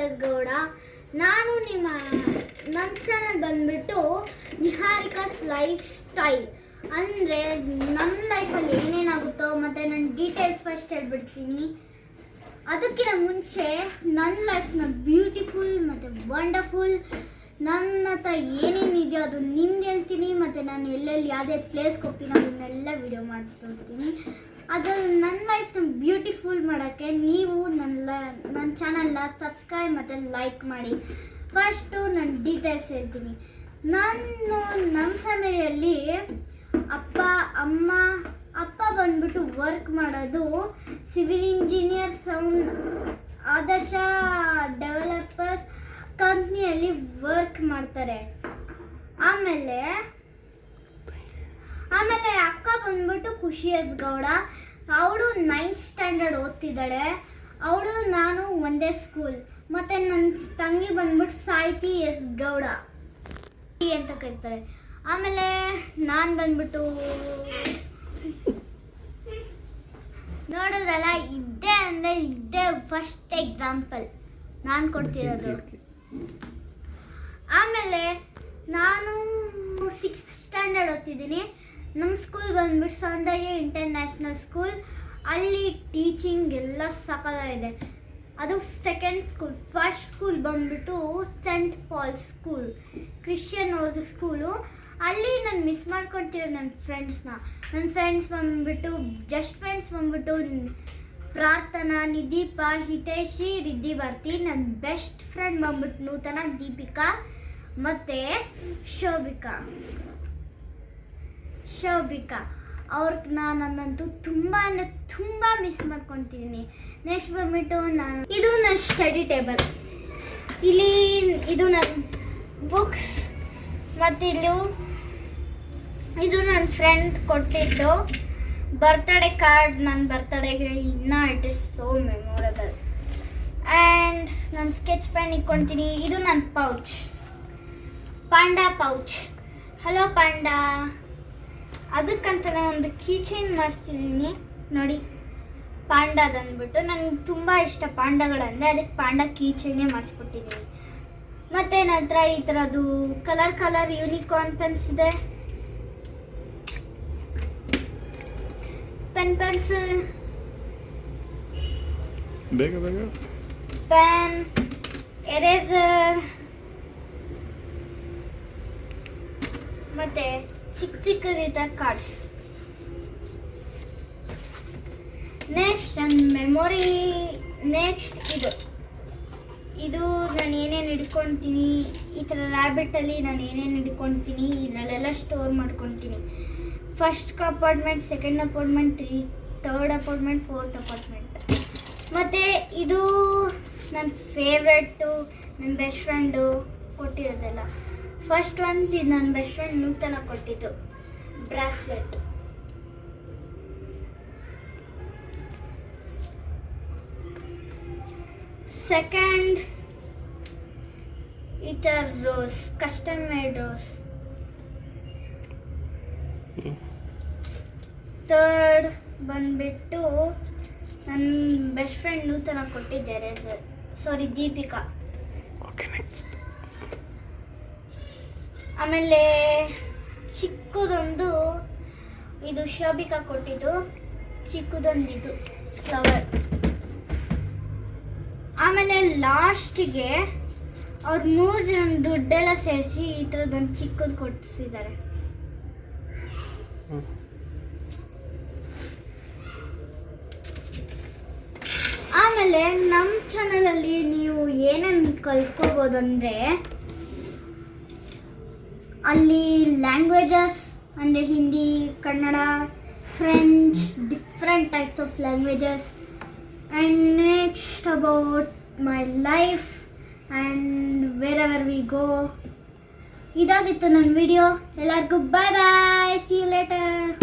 S Gowda. ನಾನು ನಮ್ಮ channel ಬಂದ್ಬಿಟ್ಟು ನಿಹಾರಿಕಾಸ್ ಲೈಫ್ ಸ್ಟೈಲ್. ಅಂದರೆ ನಮ್ಮ ಲೈಫಲ್ಲಿ ಏನೇನಾಗುತ್ತೋ ಮತ್ತು ನನ್ನ ಡೀಟೇಲ್ಸ್ ಫಸ್ಟ್ ಹೇಳ್ಬಿಡ್ತೀನಿ. ಅದಕ್ಕಿಂತ ಮುಂಚೆ ನನ್ನ ಲೈಫ್ನ ಬ್ಯೂಟಿಫುಲ್ ಮತ್ತು ವಂಡರ್ಫುಲ್, ನನ್ನ ಹತ್ರ ಏನೇನಿದೆಯೋ ಅದು ನಿಮ್ಗೆ ಹೇಳ್ತೀನಿ. ಮತ್ತು ನಾನು ಎಲ್ಲೆಲ್ಲಿ ಯಾವುದೇ ಪ್ಲೇಸ್ಗೆ ಹೋಗ್ತೀನಿ ಅದನ್ನೆಲ್ಲ ವಿಡಿಯೋ ಮಾಡ್ತಿರ್ತೀನಿ. ಅದು ನನ್ನ ಲೈಫ್ನ ಬ್ಯೂಟಿಫುಲ್ ಮಾಡೋಕ್ಕೆ ನೀವು ನನ್ನ ಚಾನಲ್ನ ಸಬ್ಸ್ಕ್ರೈಬ್ ಮತ್ತು ಲೈಕ್ ಮಾಡಿ. ಫಸ್ಟು ನನ್ನ ಡೀಟೇಲ್ಸ್ ಹೇಳ್ತೀನಿ. ನಮ್ಮ ಫ್ಯಾಮಿಲಿಯಲ್ಲಿ ಅಪ್ಪ ಬಂದ್ಬಿಟ್ಟು ವರ್ಕ್ ಮಾಡೋದು ಸಿವಿಲ್ ಇಂಜಿನಿಯರ್ಸ್, ಆದರ್ಶ ಡೆವಲಪರ್ಸ್ ಕಂಪ್ನಿಯಲ್ಲಿ ವರ್ಕ್ ಮಾಡ್ತಾರೆ. ಆಮೇಲೆ ಅಕ್ಕ ಬಂದ್ಬಿಟ್ಟು ಖುಷಿ ಎಸ್ ಗೌಡ. ಅವಳು 9th ಸ್ಟ್ಯಾಂಡರ್ಡ್ ಓದ್ತಿದ್ದಾಳೆ. ಅವಳು ನಾನು ಒಂದೇ ಸ್ಕೂಲ್. ಮತ್ತು ನನ್ನ ತಂಗಿ ಬಂದ್ಬಿಟ್ಟು ಸಾಹಿತಿ ಎಸ್ ಗೌಡ ಅಂತ ಕರೀತಾರೆ. ಆಮೇಲೆ ನಾನು ಬಂದ್ಬಿಟ್ಟು ನೋಡಿದ್ರಲ್ಲ, ಇದ್ದೇ ಫಸ್ಟ್ ಎಕ್ಸಾಂಪಲ್ ನಾನು ಕೊಡ್ತಿರೋದು. ಆಮೇಲೆ ನಾನು 6th ಸ್ಟ್ಯಾಂಡರ್ಡ್ ಓದ್ತಿದ್ದೀನಿ. ನಮ್ಮ ಸ್ಕೂಲ್ ಬಂದ್ಬಿಟ್ಟು ಸೌಂದರ್ಯ ಇಂಟರ್ನ್ಯಾಷನಲ್ ಸ್ಕೂಲ್. ಅಲ್ಲಿ ಟೀಚಿಂಗ್ ಎಲ್ಲ ಸಕಲಾಗಿದೆ. ಅದು ಸೆಕೆಂಡ್ ಸ್ಕೂಲ್. ಫಸ್ಟ್ ಸ್ಕೂಲ್ ಬಂದ್ಬಿಟ್ಟು ಸೆಂಟ್ ಪಾಲ್ ಸ್ಕೂಲ್, ಕ್ರಿಶ್ಚಿಯನ್ ಅವ್ರದ್ದು ಸ್ಕೂಲು. ಅಲ್ಲಿ ನಾನು ಮಿಸ್ ಮಾಡ್ಕೊಳ್ತಿರೋ ನನ್ನ ಫ್ರೆಂಡ್ಸ್ ಬಂದ್ಬಿಟ್ಟು ಜಸ್ಟ್ ಫ್ರೆಂಡ್ಸ್ ಬಂದ್ಬಿಟ್ಟು ಪ್ರಾರ್ಥನಾ, ನಿದೀಪ, ಹಿತೇಶಿ, ರಿದ್ದಿ ಭಾರತಿ. ನನ್ನ ಬೆಸ್ಟ್ ಫ್ರೆಂಡ್ ಬಂದ್ಬಿಟ್ಟು ನೂತನ, ದೀಪಿಕಾ ಮತ್ತು ಶೋಭಿಕಾ. ಅವ್ರಿಗೆ ನನ್ನಂತೂ ತುಂಬ ಮಿಸ್ ಮಾಡ್ಕೊತಿದ್ದೀನಿ. ನೆಕ್ಸ್ಟ್ ಬಂದ್ಬಿಟ್ಟು ಇದು ನನ್ನ ಸ್ಟಡಿ ಟೇಬಲ್. ಇದು ನನ್ನ ಬುಕ್ಸ್. ಮತ್ತು ಇದು ನನ್ನ ಫ್ರೆಂಡ್ ಕೊಟ್ಟಿದ್ದು ಬರ್ತ್ಡೇ ಕಾರ್ಡ್. ನನ್ನ ಬರ್ತ್ಡೇಗೆ ಇನ್ನೂ it is so memorable. And ನನ್ನ ಸ್ಕೆಚ್ ಪೆನ್ ಇಟ್ಕೊತೀನಿ. ಇದು ನನ್ನ pouch, panda pouch. Hello panda. ಅದಕ್ಕಂತ ನಾನು ಒಂದು ಕೀಚೈನ್ ಮಾಡಿಸ್ತಿದ್ದೀನಿ ನೋಡಿ, ಪಾಂಡಾದಂದ್ಬಿಟ್ಟು. ನನಗೆ ತುಂಬ ಇಷ್ಟ ಪಾಂಡಗಳಂದರೆ, ಅದಕ್ಕೆ ಪಾಂಡಾ ಕೀಚೈನೇ ಮಾಡಿಸ್ಕೊಟ್ಟಿದ್ದೀನಿ. ಮತ್ತು ನನ್ನ ಹತ್ರ ಈ ಥರದ್ದು ಕಲರ್ ಯೂನಿಕಾರ್ನ್ ಪೆನ್ಸ್ ಇದೆ. ಪೆನ್ಸಿಲ್, ಪೆನ್, ಎರೇಸರ್ ಮತ್ತು ಚಿಕ್ಕದಿದ್ದ ಕಾರ್ಡ್ಸ್. ನೆಕ್ಸ್ಟ್ ನನ್ನ ಮೆಮೊರಿ. ನೆಕ್ಸ್ಟ್ ಇದು ನಾನು ಏನೇನು ಹಿಡ್ಕೊತೀನಿ, ಈ ಥರ ರ್ಯಾಬಿಟಲ್ಲಿ ನಾನು ಏನೇನು ಹಿಡ್ಕೊತೀನಿ ಇದರಲ್ಲೆಲ್ಲ ಸ್ಟೋರ್ ಮಾಡ್ಕೊತೀನಿ. First apartment, second apartment, third apartment, fourth apartment. ಮತ್ತು ಇದು ನನ್ನ ಫೇವ್ರೆಟ್ಟು, ನನ್ನ ಬೆಸ್ಟ್ ಫ್ರೆಂಡು ಕೊಟ್ಟಿರೋದೆಲ್ಲ. ಫಸ್ಟ್ ಇದು ನನ್ನ ಬೆಸ್ಟ್ ಫ್ರೆಂಡ್ ನೂತನ ಕೊಟ್ಟಿದ್ದು ಬ್ರಾಸ್ಲೆಟ್. ಸೆಕೆಂಡ್ ಈ ಥರ rose, custom made rose. Third ಬಂದ್ಬಿಟ್ಟು ನನ್ನ ಬೆಸ್ಟ್ ಫ್ರೆಂಡ್ ನೂತನ ಕೊಟ್ಟಿದ್ದಾರೆ, ದೀಪಿಕಾ. Okay, next. ಆಮೇಲೆ ಚಿಕ್ಕದೊಂದು ಇದು ಶೋಭಿಕಾ ಕೊಟ್ಟಿದ್ದು, ಚಿಕ್ಕದೊಂದಿದು ಫ್ಲವರ್. ಆಮೇಲೆ ಲಾಸ್ಟಿಗೆ ಅವ್ರು 3 ಜನ ದುಡ್ಡೆಲ್ಲ ಸೇರಿಸಿ ಈ ಥರದೊಂದು ಚಿಕ್ಕದು ಕೊಡಿಸಿದ್ದಾರೆ. ಆಮೇಲೆ ನಮ್ಮ ಚಾನಲಲ್ಲಿ ನೀವು ಏನೇನು ಕಲ್ತ್ಕೋಬೋದಂದರೆ, ಅಲ್ಲಿ ಲ್ಯಾಂಗ್ವೇಜಸ್ ಅಂದರೆ Hindi, Kannada, French, different types of languages. And next about my life and wherever we go. ಇದಾಗಿತ್ತು ನನ್ನ ವಿಡಿಯೋ. ಎಲ್ಲರಿಗೂ bye bye, see you litre.